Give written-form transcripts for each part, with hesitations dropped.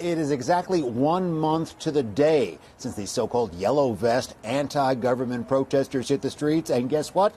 it is exactly 1 month to the day since these so-called yellow vest anti-government protesters hit the streets. And guess what?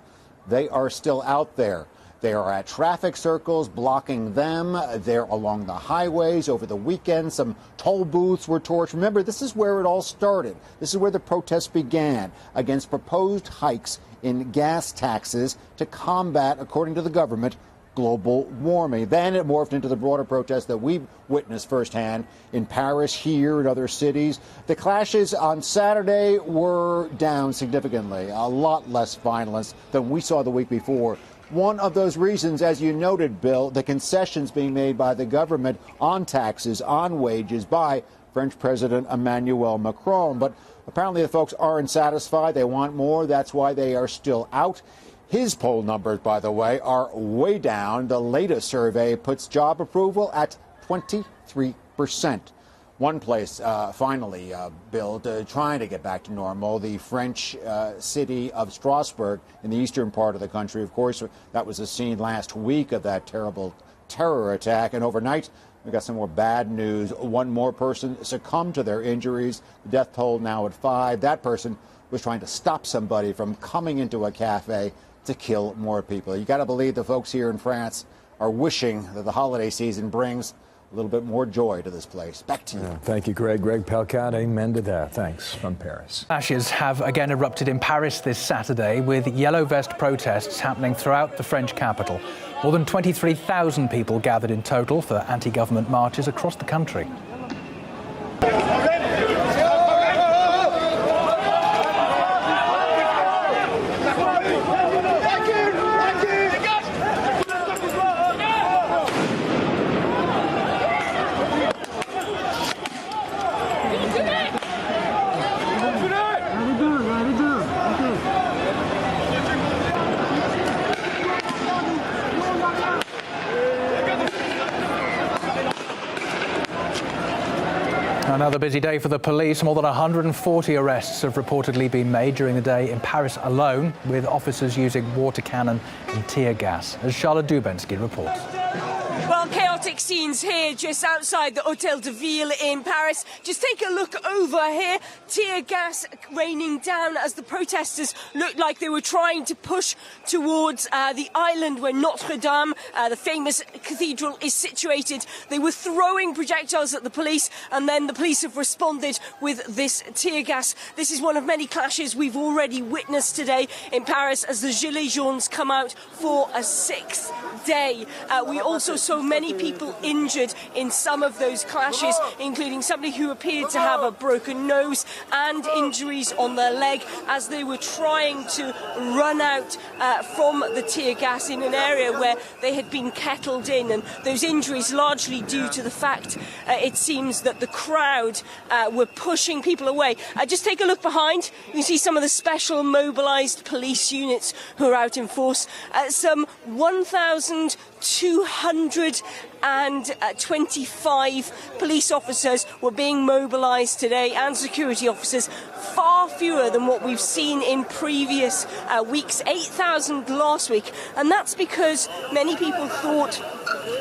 They are still out there. They are at traffic circles, blocking them. They're along the highways. Over the weekend, some toll booths were torched. Remember, this is where it all started. This is where the protests began against proposed hikes in gas taxes to combat, according to the government, global warming. Then it morphed into the broader protests that we've witnessed firsthand in Paris, here, and other cities. The clashes on Saturday were down significantly, a lot less violence than we saw the week before. One of those reasons, as you noted, Bill, the concessions being made by the government on taxes, on wages, by French President Emmanuel Macron. But apparently the folks aren't satisfied. They want more. That's why they are still out. His poll numbers, by the way, are way down. The latest survey puts job approval at 23%. One place, finally, Bill, trying to get back to normal, the French city of Strasbourg in the eastern part of the country. Of course, that was the scene last week of that terrible terror attack. And overnight, we got some more bad news. One more person succumbed to their injuries. The death toll now at 5. That person was trying to stop somebody from coming into a cafe to kill more people. You got to believe the folks here in France are wishing that the holiday season brings a little bit more joy to this place. Back to you. Yeah, thank you, Greg. Greg Palcade, amen to that. Thanks from Paris. Clashes have again erupted in Paris this Saturday, with yellow vest protests happening throughout the French capital. More than 23,000 people gathered in total for anti-government marches across the country. Another busy day for the police. More than 140 arrests have reportedly been made during the day in Paris alone, with officers using water cannon and tear gas, as Charlotte Dubensky reports. Well, chaotic scenes here just outside the Hôtel de Ville in Paris. Just take a look over here. Tear gas raining down as the protesters looked like they were trying to push towards the island where Notre Dame, the famous cathedral, is situated. They were throwing projectiles at the police, and then the police have responded with this tear gas. This is one of many clashes we've already witnessed today in Paris as the Gilets Jaunes come out for a 6th day. We also saw many people injured in some of those clashes, including somebody who appeared to have a broken nose and injuries on their leg as they were trying to run out from the tear gas in an area where they had been kettled in, and those injuries largely due to the fact it seems that the crowd were pushing people away. Just take a look behind. You can see some of the special mobilised police units who are out in force. Some 1,225 police officers were being mobilised today, and security officers, far fewer than what we've seen in previous weeks, 8,000 last week. And that's because many people thought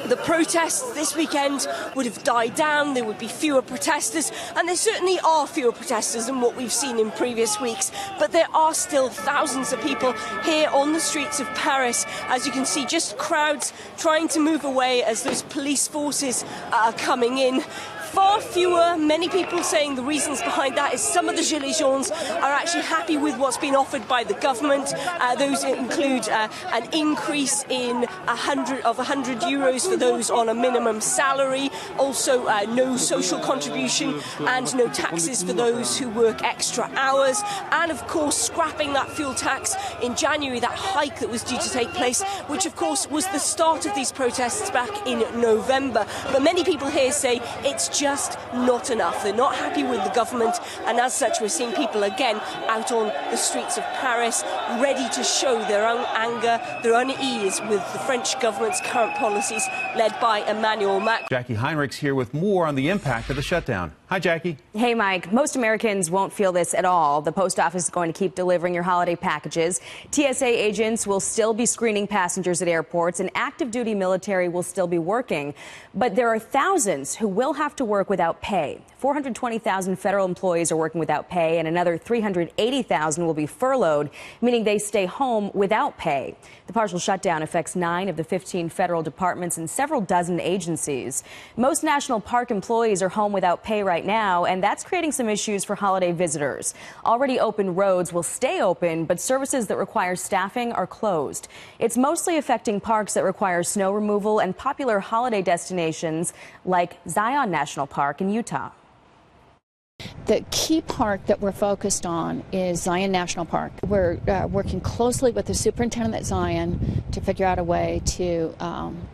the protests this weekend would have died down, there would be fewer protesters, and there certainly are fewer protesters than what we've seen in previous weeks, but there are still thousands of people here on the streets of Paris. As you can see, just crowds trying to move away as those police forces are coming in. Far fewer, many people saying the reasons behind that is some of the Gilets Jaunes are actually happy with what's been offered by the government. Those include an increase in 100 euros for those on a minimum salary, also no social contribution and no taxes for those who work extra hours, and of course scrapping that fuel tax in January, that hike that was due to take place, which of course was the start of these protests back in November. But many people here say it's just not enough. They're not happy with the government, and as such we're seeing people again out on the streets of Paris ready to show their own anger, their unease with the French government's current policies led by Emmanuel Macron. Jackie Heinrichs here with more on the impact of the shutdown. Hi, Jackie. Hey, Mike. Most Americans won't feel this at all. The post office is going to keep delivering your holiday packages. TSA agents will still be screening passengers at airports, and active duty military will still be working. But there are thousands who will have to work without pay. 420,000 federal employees are working without pay, and another 380,000 will be furloughed, meaning they stay home without pay. The partial shutdown affects 9 of the 15 federal departments and several dozen agencies. Most national park employees are home without pay right now, and that's creating some issues for holiday visitors. Already open roads will stay open, but services that require staffing are closed. It's mostly affecting parks that require snow removal and popular holiday destinations like Zion National Park in Utah. The key park that we're focused on is Zion National Park. We're working closely with the superintendent at Zion to figure out a way to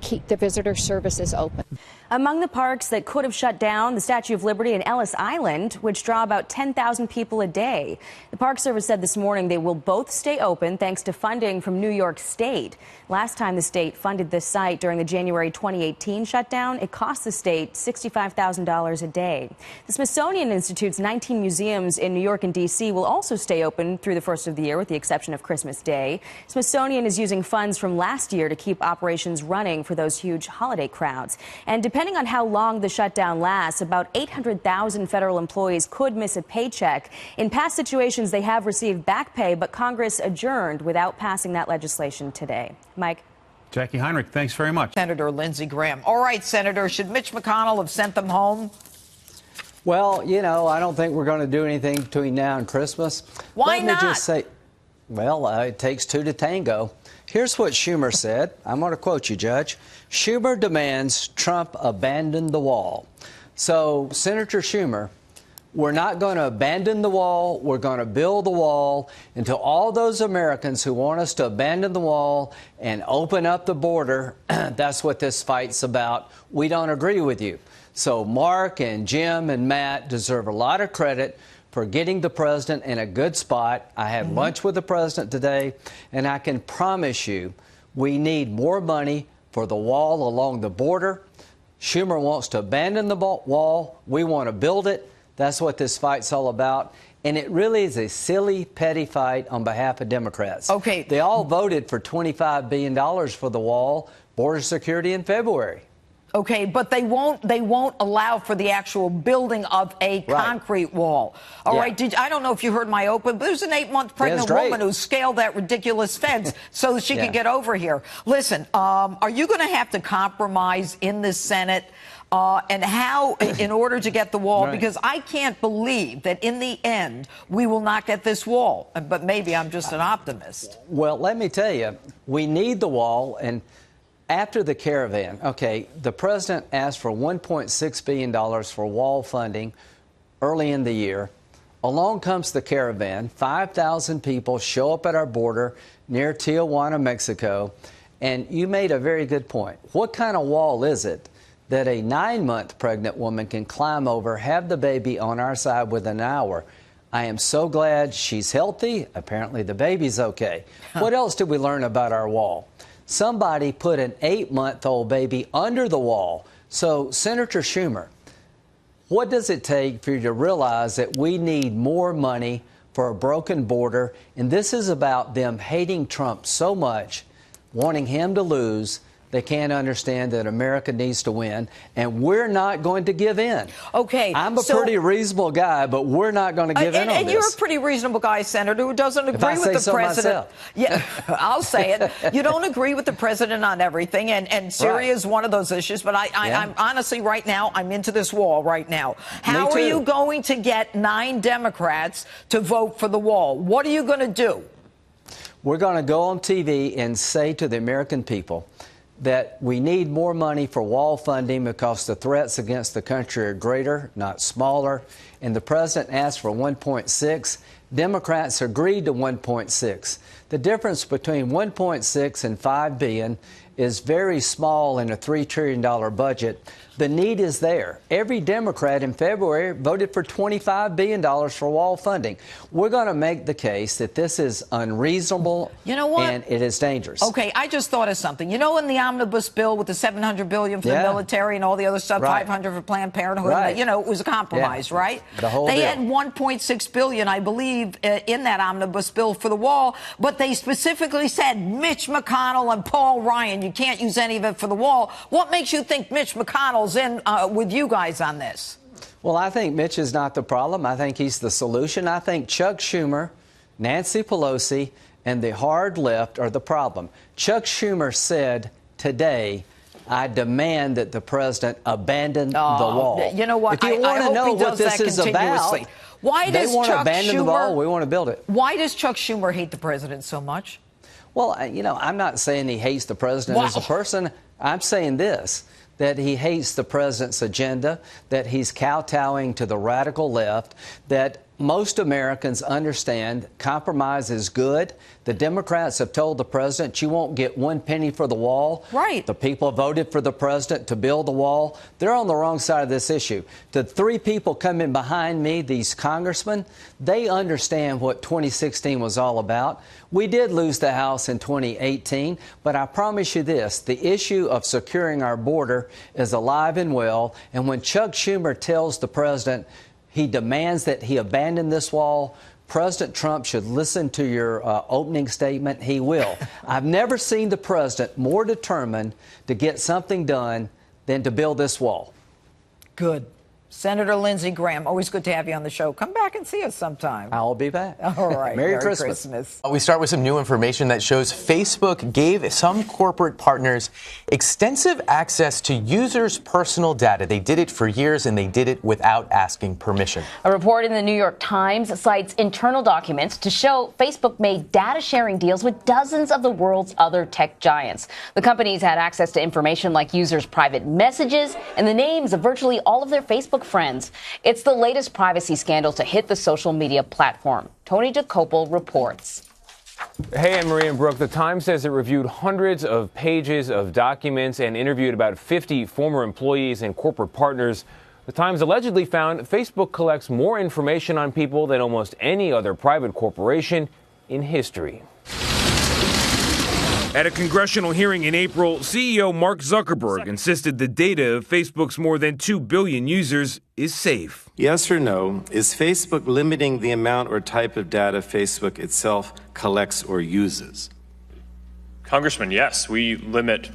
keep the visitor services open. Among the parks that could have shut down, the Statue of Liberty and Ellis Island, which draw about 10,000 people a day. The Park Service said this morning they will both stay open thanks to funding from New York State. Last time the state funded this site during the January 2018 shutdown, it cost the state $65,000 a day. The Smithsonian Institute's 19 museums in New York and D.C. will also stay open through the first of the year, with the exception of Christmas Day. Smithsonian is using funds from last year to keep operations running for those huge holiday crowds. And depending on how long the shutdown lasts, about 800,000 federal employees could miss a paycheck. In past situations, they have received back pay, but Congress adjourned without passing that legislation today. Mike? Jackie Heinrich, thanks very much. Senator Lindsey Graham. All right, Senator, should Mitch McConnell have sent them home? Well, you know, I don't think we're going to do anything between now and Christmas. Why not? Let me just say, well, it takes two to tango. Here's what Schumer said. I'm going to quote you, Judge. Schumer demands Trump abandon the wall. So, Senator Schumer, we're not going to abandon the wall. We're going to build the wall until all those Americans who want us to abandon the wall and open up the border, that's what this fight's about. We don't agree with you. So Mark and Jim and Matt deserve a lot of credit for getting the president in a good spot. I had lunch with the president today, and I can promise you we need more money for the wall along the border. Schumer wants to abandon the wall. We want to build it. That's what this fight's all about. And it really is a silly, petty fight on behalf of Democrats. Okay. They all voted for $25 billion for the wall, border security in February. Okay, but they won't allow for the actual building of a concrete wall. All right. I don't know if you heard my open, but there's an 8-month pregnant woman who scaled that ridiculous fence so that she could get over here. Listen, are you going to have to compromise in the Senate? And how, in order to get the wall, because I can't believe that in the end we will not get this wall. But maybe I'm just an optimist. Well, let me tell you, we need the wall. And after the caravan, okay, the president asked for $1.6 billion for wall funding early in the year. Along comes the caravan. 5,000 people show up at our border near Tijuana, Mexico. And you made a very good point. What kind of wall is it that a 9-month pregnant woman can climb over, have the baby on our side within an hour? I am so glad she's healthy. Apparently the baby's okay. What else did we learn about our wall? Somebody put an 8-month-old baby under the wall. So, Senator Schumer, what does it take for you to realize that we need more money for a broken border? And this is about them hating Trump so much, wanting him to lose, they can't understand that America needs to win, and we're not going to give in. Okay. I'm a pretty reasonable guy, but we're not going to give in on this. And you're a pretty reasonable guy, Senator, who doesn't agree with the president. Yeah, I'll say it. You don't agree with the president on everything, and Syria is one of those issues. But I'm honestly, right now, I'm into this wall right now. How are you going to get 9 Democrats to vote for the wall? What are you going to do? We're going to go on TV and say to the American people that we need more money for wall funding because the threats against the country are greater, not smaller. And the president asked for 1.6. Democrats agreed to 1.6. The difference between 1.6 and $5 billion is very small in a $3 trillion budget. The need is there. Every Democrat in February voted for $25 billion for wall funding. We're going to make the case that this is unreasonable. You know what? And it is dangerous. Okay, I just thought of something. You know, in the omnibus bill with the $700 billion for the military and all the other stuff, $500 for Planned Parenthood, you know, it was a compromise, right? The whole they deal. had $1.6 billion, I believe, believe in that omnibus bill for the wall, but they specifically said Mitch McConnell and Paul Ryan. You can't use any of it for the wall. What makes you think Mitch McConnell's in with you guys on this? Well, I think Mitch is not the problem. I think he's the solution. I think Chuck Schumer, Nancy Pelosi, and the hard left are the problem. Chuck Schumer said today, I demand that the president abandon the wall. You know what? If you want to know what this is about, why does they want to Chuck abandon the wall. We want to build it. Why does Chuck Schumer hate the president so much? Well, you know, I'm not saying he hates the president as a person. I'm saying this, that he hates the president's agenda, that he's kowtowing to the radical left, that most Americans understand compromise is good. The Democrats have told the president, you won't get one penny for the wall. Right. The people voted for the president to build the wall. They're on the wrong side of this issue. The three people coming behind me, these congressmen, they understand what 2016 was all about. We did lose the House in 2018, but I promise you this, the issue of securing our border is alive and well. And when Chuck Schumer tells the president he demands that he abandon this wall, President Trump should listen to your opening statement. He will. I've never seen the president more determined to get something done than to build this wall. Good. Senator Lindsey Graham, always good to have you on the show. Come back and see us sometime. I'll be back. All right. Merry Christmas. We start with some new information that shows Facebook gave some corporate partners extensive access to users' personal data. They did it for years, and they did it without asking permission. A report in the New York Times cites internal documents to show Facebook made data sharing deals with dozens of the world's other tech giants. The companies had access to information like users' private messages and the names of virtually all of their Facebook friends. It's the latest privacy scandal to hit the social media platform. Tony DeCopel reports. Hey, Anne-Marie and Brooke. The Times says it reviewed hundreds of pages of documents and interviewed about 50 former employees and corporate partners. The Times allegedly found Facebook collects more information on people than almost any other private corporation in history. At a congressional hearing in April, CEO Mark Zuckerberg insisted the data of Facebook's more than 2 billion users is safe. Yes or no, is Facebook limiting the amount or type of data Facebook itself collects or uses? Congressman, yes, we limit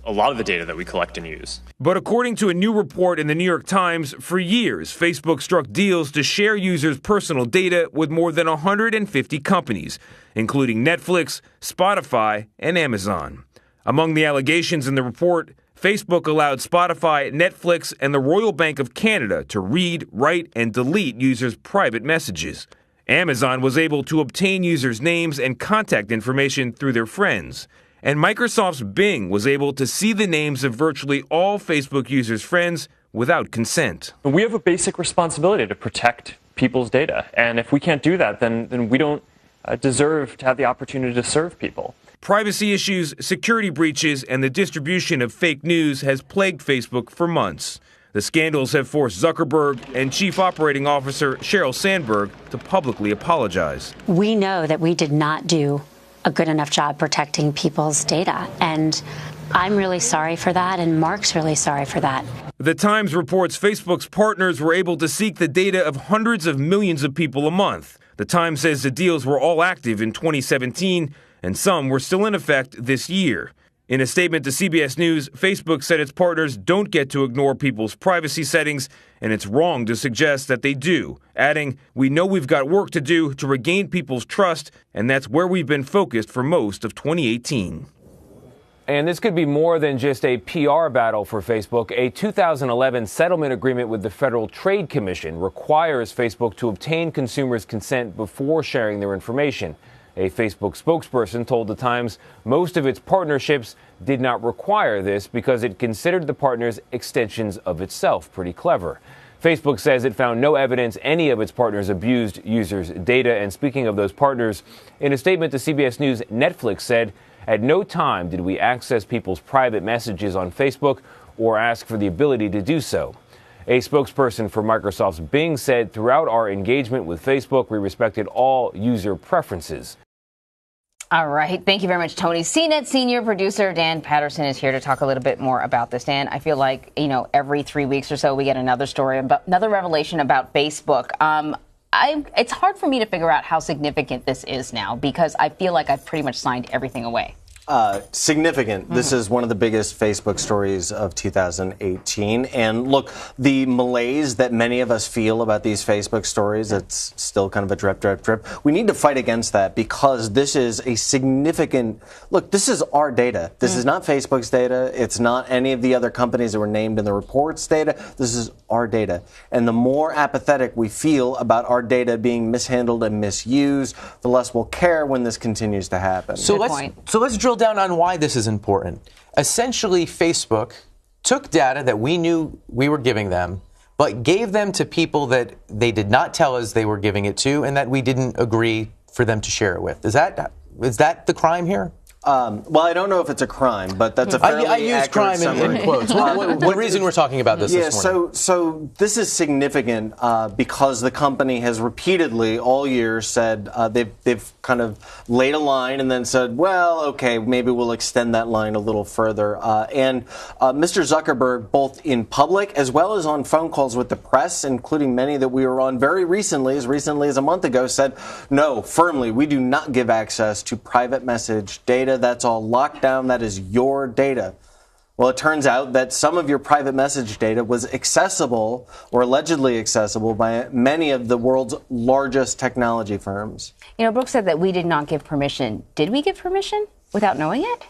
a lot of the data that we collect and use. But according to a new report in the New York Times, for years, Facebook struck deals to share users' personal data with more than 150 companies, including Netflix, Spotify, and Amazon. Among the allegations in the report, Facebook allowed Spotify, Netflix, and the Royal Bank of Canada to read, write, and delete users' private messages. Amazon was able to obtain users' names and contact information through their friends. And Microsoft's Bing was able to see the names of virtually all Facebook users' friends without consent. We have a basic responsibility to protect people's data. And if we can't do that, then we don't deserve to have the opportunity to serve people. Privacy issues, security breaches, and the distribution of fake news has plagued Facebook for months. The scandals have forced Zuckerberg and Chief Operating Officer Sheryl Sandberg to publicly apologize. We know that we did not do a good enough job protecting people's data, and I'm really sorry for that, and Mark's really sorry for that. The Times reports Facebook's partners were able to seek the data of hundreds of millions of people a month. The Times says the deals were all active in 2017, and some were still in effect this year. In a statement to CBS News, Facebook said its partners don't get to ignore people's privacy settings, and it's wrong to suggest that they do, adding, "We know we've got work to do to regain people's trust, and that's where we've been focused for most of 2018. And this could be more than just a PR battle for Facebook. A 2011 settlement agreement with the Federal Trade Commission requires Facebook to obtain consumers' consent before sharing their information. A Facebook spokesperson told The Times most of its partnerships did not require this because it considered the partners extensions of itself. Pretty clever. Facebook says it found no evidence any of its partners abused users' data. And speaking of those partners, in a statement to CBS News, Netflix said, "At no time did we access people's private messages on Facebook or ask for the ability to do so." A spokesperson for Microsoft's Bing said, "Throughout our engagement with Facebook, we respected all user preferences." All right. Thank you very much, Tony. CNET senior producer Dan Patterson is here to talk a little bit more about this. Dan, I feel like, every 3 weeks or so we get another story, about another revelation about Facebook. It's hard for me to figure out how significant this is now because I feel like I've pretty much signed everything away. Significant. This is one of the biggest Facebook stories of 2018. And look, the malaise that many of us feel about these Facebook stories, it's still kind of a drip, drip, drip. We need to fight against that because this is a significant, look, this is our data. This is not Facebook's data. It's not any of the other companies that were named in the report's data. This is our data. And the more apathetic we feel about our data being mishandled and misused, the less we'll care when this continues to happen. So let's drill down on why this is important. Essentially, Facebook took data that we knew we were giving them, but gave them to people that they did not tell us they were giving it to and that we didn't agree for them to share it with. Is that the crime here? Well, I don't know if it's a crime, but that's a fairly I use crime in quotes. What reason we're talking about this this morning? So this is significant because the company has repeatedly all year said they've kind of laid a line and then said, well, okay, maybe we'll extend that line a little further. And Mr. Zuckerberg, both in public as well as on phone calls with the press, including many that we were on very recently as a month ago, said, no, firmly, we do not give access to private message data. That's all locked down. That is your data. Well, it turns out that some of your private message data was accessible or allegedly accessible by many of the world's largest technology firms. You know, Brooke said that we did not give permission. Did we give permission without knowing it?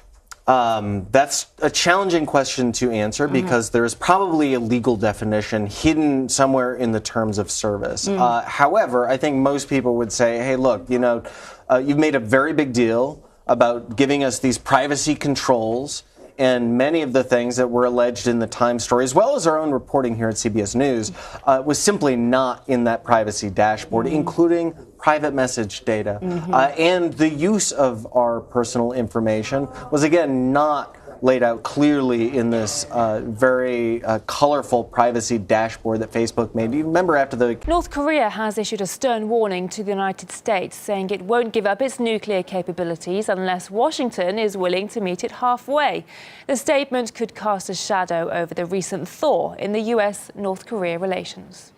That's a challenging question to answer because there is probably a legal definition hidden somewhere in the terms of service. However, I think most people would say, hey, look, you've made a very big deal about giving us these privacy controls, and many of the things that were alleged in the Times story, as well as our own reporting here at CBS News, was simply not in that privacy dashboard, including private message data. And the use of our personal information was, again, not laid out clearly in this very colorful privacy dashboard that Facebook made. You remember after the... North Korea has issued a stern warning to the United States, saying it won't give up its nuclear capabilities unless Washington is willing to meet it halfway. The statement could cast a shadow over the recent thaw in the US-North Korea relations.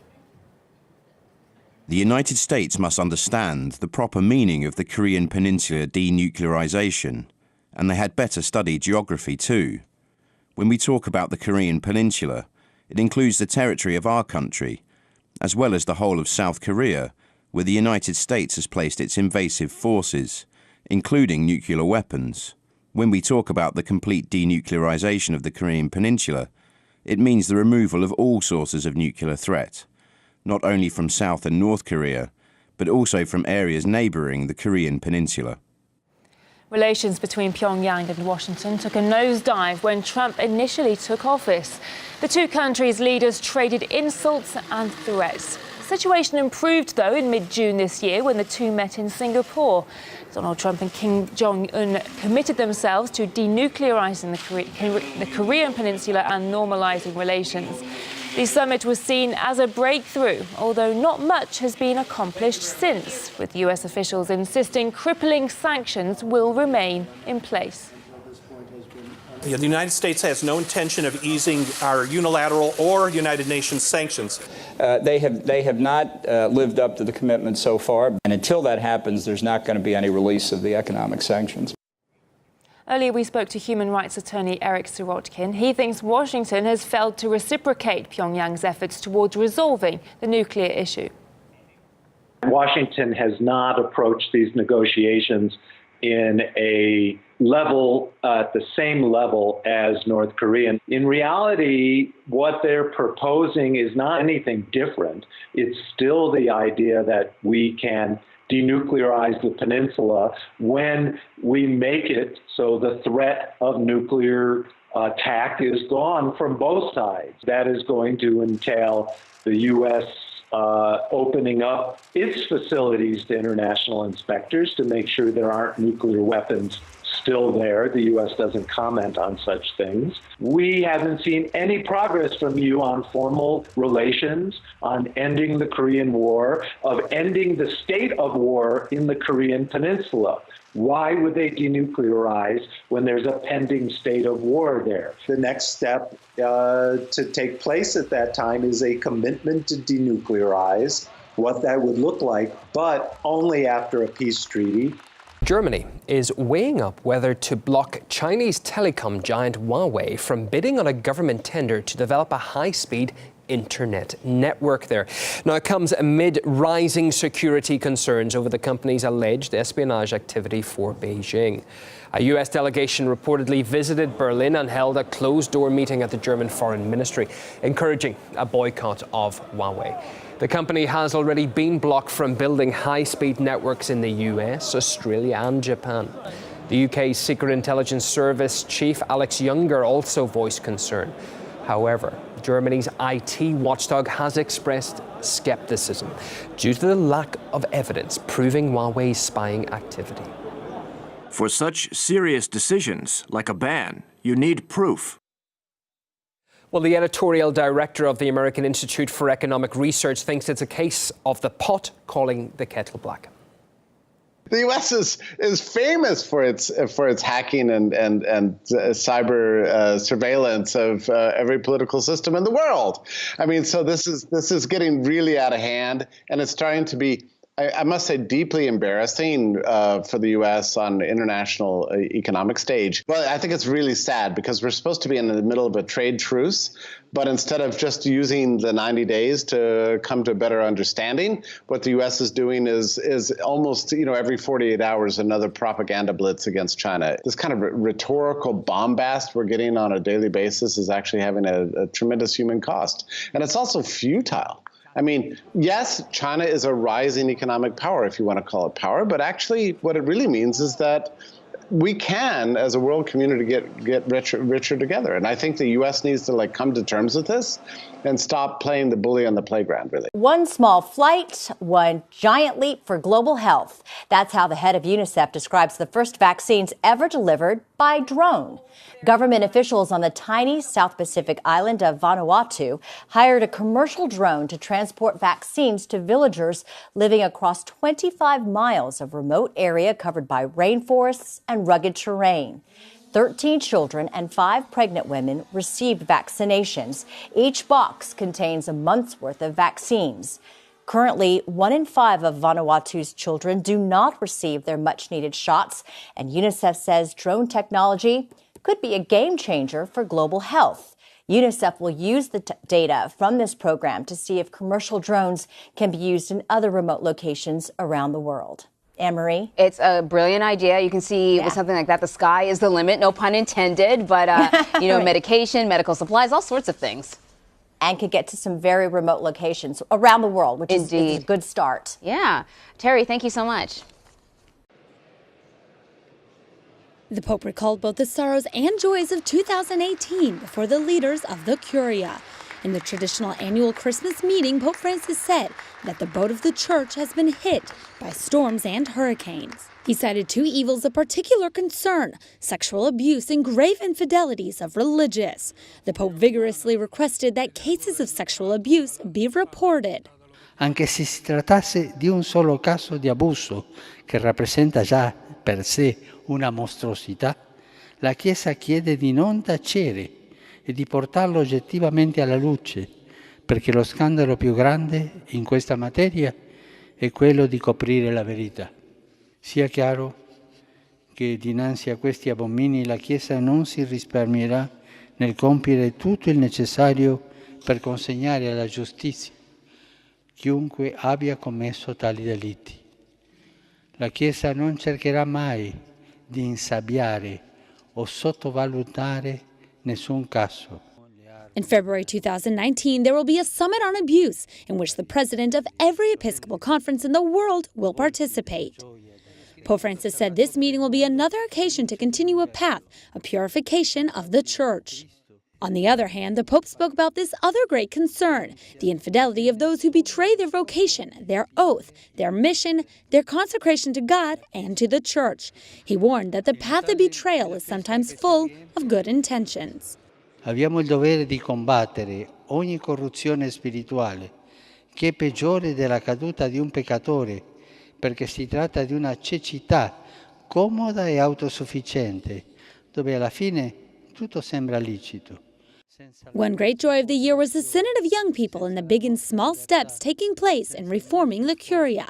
The United States must understand the proper meaning of the Korean Peninsula denuclearization, and they had better study geography too. When we talk about the Korean Peninsula, it includes the territory of our country, as well as the whole of South Korea, where the United States has placed its invasive forces, including nuclear weapons. When we talk about the complete denuclearization of the Korean Peninsula, it means the removal of all sources of nuclear threat, not only from South and North Korea, but also from areas neighboring the Korean Peninsula. Relations between Pyongyang and Washington took a nosedive when Trump initially took office. The two countries' leaders traded insults and threats. The situation improved, though, in mid-June this year when the two met in Singapore. Donald Trump and Kim Jong-un committed themselves to denuclearizing the Korean Peninsula and normalizing relations. The summit was seen as a breakthrough, although not much has been accomplished since, with US officials insisting crippling sanctions will remain in place. The United States has no intention of easing our unilateral or United Nations sanctions. They have not lived up to the commitment so far, and until that happens, there's not going to be any release of the economic sanctions. Earlier, we spoke to human rights attorney Eric Sirotkin. He thinks Washington has failed to reciprocate Pyongyang's efforts towards resolving the nuclear issue. Washington has not approached these negotiations in a level, at the same level as North Korea. In reality, what they're proposing is not anything different. It's still the idea that we can denuclearize the peninsula when we make it so the threat of nuclear attack is gone from both sides. That is going to entail the U.S. Opening up its facilities to international inspectors to make sure there aren't nuclear weapons still there. The U.S. doesn't comment on such things. We haven't seen any progress from you on formal relations, on ending the Korean War, of ending the state of war in the Korean Peninsula. Why would they denuclearize when there's a pending state of war there? The next step to take place at that time is a commitment to denuclearize what that would look like, but only after a peace treaty. Germany is weighing up whether to block Chinese telecom giant Huawei from bidding on a government tender to develop a high-speed internet network there. Now, it comes amid rising security concerns over the company's alleged espionage activity for Beijing. A U.S. delegation reportedly visited Berlin and held a closed-door meeting at the German Foreign Ministry, encouraging a boycott of Huawei. The company has already been blocked from building high-speed networks in the US, Australia and Japan. The UK's Secret Intelligence Service Chief Alex Younger also voiced concern. However, Germany's IT watchdog has expressed skepticism due to the lack of evidence proving Huawei's spying activity. For such serious decisions, like a ban, you need proof. Well, the editorial director of the American Institute for Economic Research thinks it's a case of the pot calling the kettle black. The U.S. is famous for its hacking and cyber surveillance of every political system in the world. I mean, so this is getting really out of hand, and it's starting to be, I must say, deeply embarrassing for the U.S. on the international economic stage. Well, I think it's really sad because we're supposed to be in the middle of a trade truce, but instead of just using the 90 days to come to a better understanding, what the U.S. is doing is almost, every 48 hours another propaganda blitz against China. This kind of rhetorical bombast we're getting on a daily basis is actually having a tremendous human cost, and it's also futile. I mean, yes, China is a rising economic power, if you want to call it power, but actually what it really means is that we can, as a world community, get richer together. And I think the U.S. needs to come to terms with this and stop playing the bully on the playground, really. One small flight, one giant leap for global health. That's how the head of UNICEF describes the first vaccines ever delivered by drone. Government officials on the tiny South Pacific island of Vanuatu hired a commercial drone to transport vaccines to villagers living across 25 miles of remote area covered by rainforests and rugged terrain. 13 children and 5 pregnant women received vaccinations. Each box contains a month's worth of vaccines. Currently, 1 in 5 of Vanuatu's children do not receive their much-needed shots, and UNICEF says drone technology could be a game changer for global health. UNICEF will use the data from this program to see if commercial drones can be used in other remote locations around the world. Anne-Marie? It's a brilliant idea. You can see with something like that, the sky is the limit, no pun intended, but, right. Medication, medical supplies, all sorts of things. And could get to some very remote locations around the world, which is a good start. Yeah. Terry, thank you so much. The Pope recalled both the sorrows and joys of 2018 before the leaders of the Curia. In the traditional annual Christmas meeting, Pope Francis said that the boat of the Church has been hit by storms and hurricanes. He cited 2 evils of particular concern: sexual abuse and grave infidelities of religious. The Pope vigorously requested that cases of sexual abuse be reported. Anche se si trattasse di un solo caso di abuso, che rappresenta già per sé una mostruosità, la Chiesa chiede di non tacere e di portarlo oggettivamente alla luce, perché lo scandalo più grande in questa materia è quello di coprire la verità. Sia chiaro che dinanzi a questi abomini la Chiesa non si risparmierà nel compiere tutto il necessario per consegnare alla giustizia chiunque abbia commesso tali delitti. La Chiesa non cercherà mai di insabbiare o sottovalutare nessun caso. In February 2019, there will be a summit on abuse in which the president of every Episcopal conference in the world will participate. Pope Francis said this meeting will be another occasion to continue a path of purification of the Church. On the other hand, the Pope spoke about this other great concern, the infidelity of those who betray their vocation, their oath, their mission, their consecration to God and to the Church. He warned that the path of betrayal is sometimes full of good intentions. Abbiamo il dovere di combattere ogni corruzione spirituale, che è peggiore della caduta di un peccatore, perché si tratta di una cecità comoda e autosufficiente, dove alla fine tutto sembra licito. One great joy of the year was the Synod of Young People and the big and small steps taking place in reforming the Curia.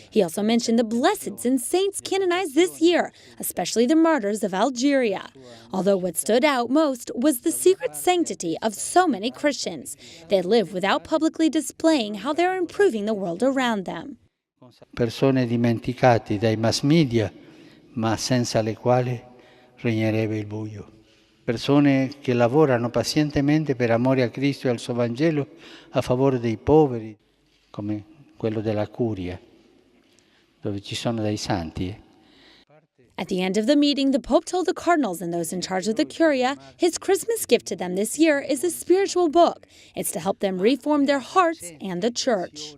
He also mentioned the blesseds and saints canonized this year, especially the martyrs of Algeria. Although what stood out most was the secret sanctity of so many Christians. They live without publicly displaying how they're improving the world around them. Persone dimenticate dai mass media, ma senza le quali regnerebbe il buio. Persone che lavorano pazientemente per amore a Cristo e al suo Vangelo a favore dei poveri, come quello della Curia, dove ci sono dei santi. At the end of the meeting, the Pope told the cardinals and those in charge of the Curia his Christmas gift to them this year is a spiritual book. It's to help them reform their hearts and the church.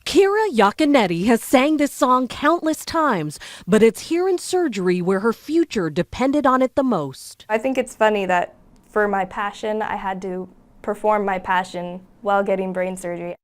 Kira Iaconetti has sang this song countless times, but it's here in surgery where her future depended on it the most. I think it's funny that for my passion, I had to perform my passion while getting brain surgery.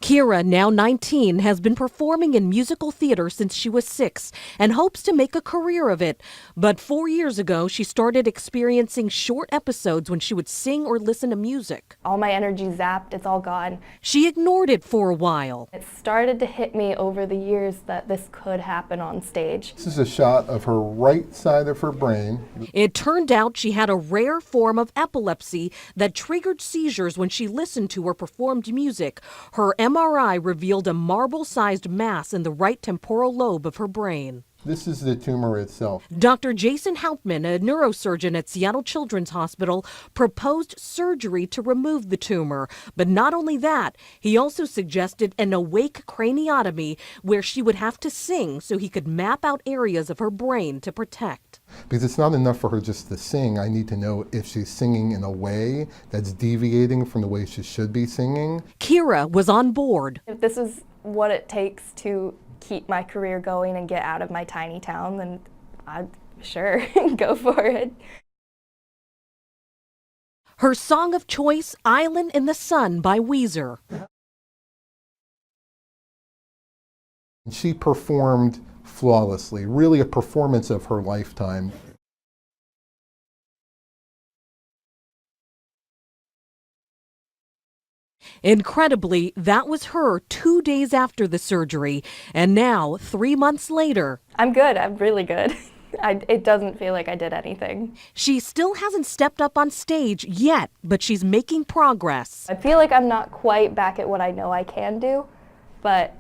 Kira, now 19, has been performing in musical theater since she was 6 and hopes to make a career of it. But 4 years ago, she started experiencing short episodes when she would sing or listen to music. All my energy zapped, it's all gone. She ignored it for a while. It started to hit me over the years that this could happen on stage. This is a shot of her right side of her brain. It turned out she had a rare form of epilepsy that triggered seizures when she listened to or performed music. Her MRI revealed a marble-sized mass in the right temporal lobe of her brain. This is the tumor itself. Dr. Jason Hauptman, a neurosurgeon at Seattle Children's Hospital, proposed surgery to remove the tumor. But not only that, he also suggested an awake craniotomy where she would have to sing so he could map out areas of her brain to protect. Because it's not enough for her just to sing. I need to know if she's singing in a way that's deviating from the way she should be singing. Kira was on board. If this is what it takes to keep my career going and get out of my tiny town, then I'd sure go for it. Her song of choice, Island in the Sun by Weezer. She performed flawlessly, really a performance of her lifetime. Incredibly, that was her 2 days after the surgery, and now, 3 months later, I'm good. I'm really good. It doesn't feel like I did anything. She still hasn't stepped up on stage yet, but she's making progress. I feel like I'm not quite back at what I know I can do, but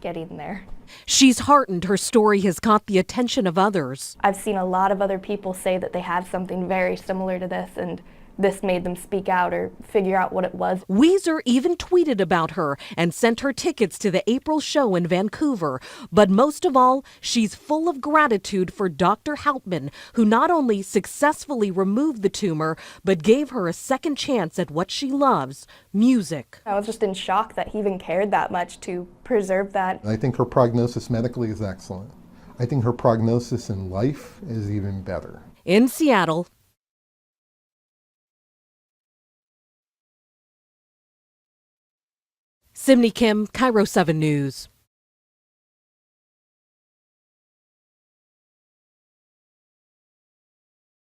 getting there. She's heartened her story has caught the attention of others. I've seen a lot of other people say that they have something very similar to this, and this made them speak out or figure out what it was. Weezer even tweeted about her and sent her tickets to the April show in Vancouver. But most of all, she's full of gratitude for Dr. Hauptman, who not only successfully removed the tumor, but gave her a second chance at what she loves, music. I was just in shock that he even cared that much to preserve that. I think her prognosis medically is excellent. I think her prognosis in life is even better. In Seattle, Simney Kim, Cairo 7 News.